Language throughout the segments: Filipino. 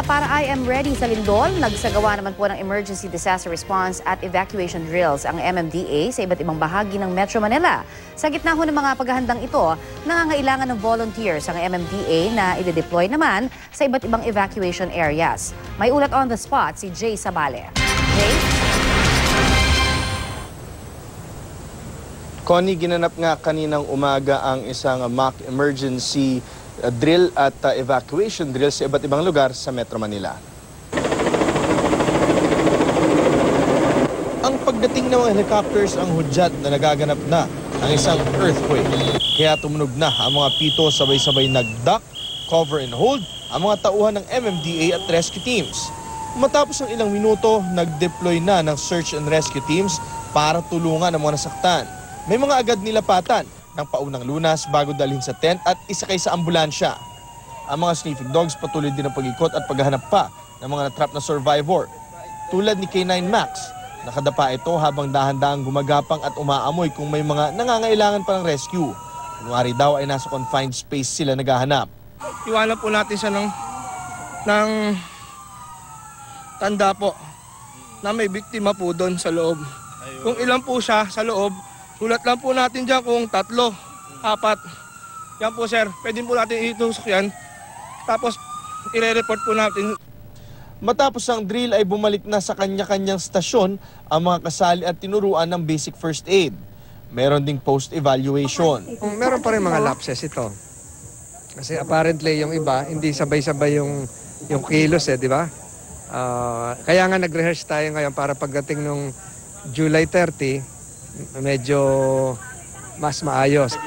para I Am Ready sa lindol, nagsagawa naman po ng Emergency Disaster Response at Evacuation Drills ang MMDA sa iba't ibang bahagi ng Metro Manila. Sa gitna ho ng mga paghahandang ito, nangangailangan ng volunteers ang MMDA na ide-deploy naman sa iba't ibang evacuation areas. May ulat on the spot si Jay Sabale. Jay? Connie, ginanap nga kaninang umaga ang isang mock emergency drill at evacuation drill sa iba't ibang lugar sa Metro Manila. Ang pagdating ng mga helicopters ang hudyat na nagaganap na ang isang earthquake. Kaya tumunog na ang mga pito, sabay-sabay nag-duck, cover and hold ang mga tauhan ng MMDA at rescue teams. Matapos ng ilang minuto, nag-deploy na ng search and rescue teams para tulungan ang mga nasaktan. May mga agad nilapatan ng paunang lunas bago dalhin sa tent at isakay sa ambulansya. Ang mga sniffing dogs patuloy din ang pag-ikot at paghahanap pa ng mga natrap na survivor. Tulad ni K9 Max, nakadapa ito habang dahan-dahang gumagapang at umaamoy kung may mga nangangailangan pa ng rescue. Kunwari daw ay nasa confined space sila naghahanap. Iwanan po natin siya ng tanda po na may biktima po doon sa loob. Kung ilan po siya sa loob, sulat lang po natin dyan kung 3, 4. Yan po sir, pwede po natin itusok yan. Tapos ire-report po natin. Matapos ang drill ay bumalik na sa kanya-kanyang stasyon ang mga kasali at tinuruan ng basic first aid. Meron ding post-evaluation. Meron pa rin mga lapses ito. Kasi apparently yung iba, hindi sabay-sabay yung kilos di ba? Kaya nga nag-rehearse tayo ngayon para pagdating nung July 30, medyo mas maayos.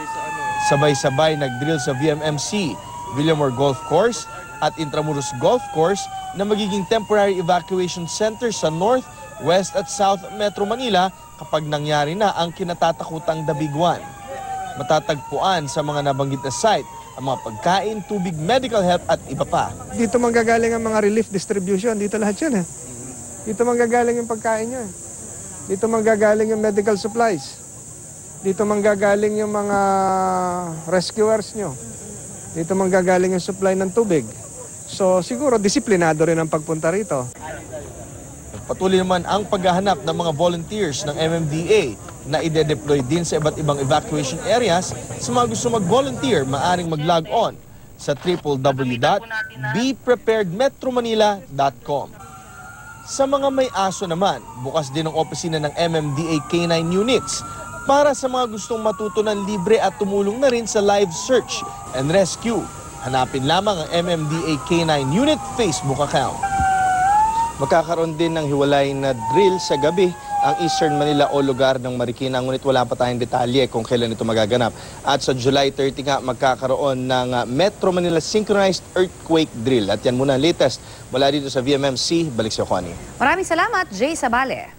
Sabay-sabay nag-drill sa VMMC, Villamor Golf Course at Intramuros Golf Course na magiging temporary evacuation center sa North, West at South Metro Manila kapag nangyari na ang kinatatakutang dabiguan. Matatagpuan sa mga nabanggit na site ang mga pagkain, tubig, medical help at iba pa. Dito manggagaling ang mga relief distribution. Dito lahat yan Dito manggagaling yung pagkain nyo Dito manggagaling yung medical supplies. Dito manggagaling yung mga rescuers nyo. Dito manggagaling yung supply ng tubig. So siguro disiplinado rin ang pagpunta rito. Patuloy naman ang paghahanap ng mga volunteers ng MMDA na ide-deploy din sa iba't ibang evacuation areas. Sa mga gusto mag-volunteer, maaring mag-log on sa www.bepreparedmetromanila.com. Sa mga may aso naman, bukas din ang opisina ng MMDA K9 units para sa mga gustong matuto ng libre at tumulong na rin sa live search and rescue. Hanapin lamang ang MMDA K9 unit Facebook account. Magkakaroon din ng hiwalay na drill sa gabi ang Eastern Manila o lugar ng Marikina, ngunit wala pa tayong detalye kung kailan ito magaganap. At sa July 30 nga magkakaroon ng Metro Manila Synchronized Earthquake Drill. At yan muna ang latest mula dito sa VMMC. Balik sa Connie. Maraming salamat, Jay Sabale.